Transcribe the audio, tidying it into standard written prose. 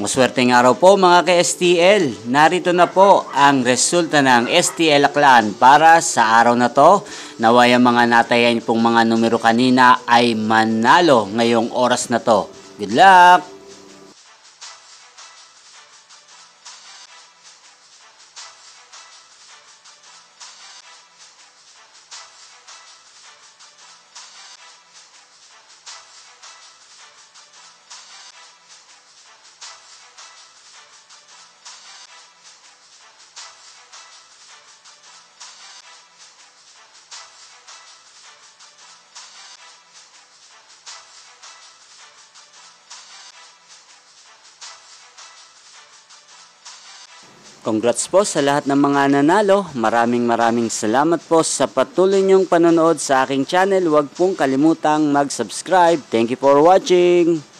Maswerteng araw po mga ka-STL. Narito na po ang resulta ng STL Aklan para sa araw na to. Naway ang mga natayan pong mga numero kanina ay manalo ngayong oras na to. Good luck! Congrats po sa lahat ng mga nanalo. Maraming salamat po sa patuloy niyong panonood sa aking channel. Huwag pong kalimutang mag-subscribe. Thank you for watching.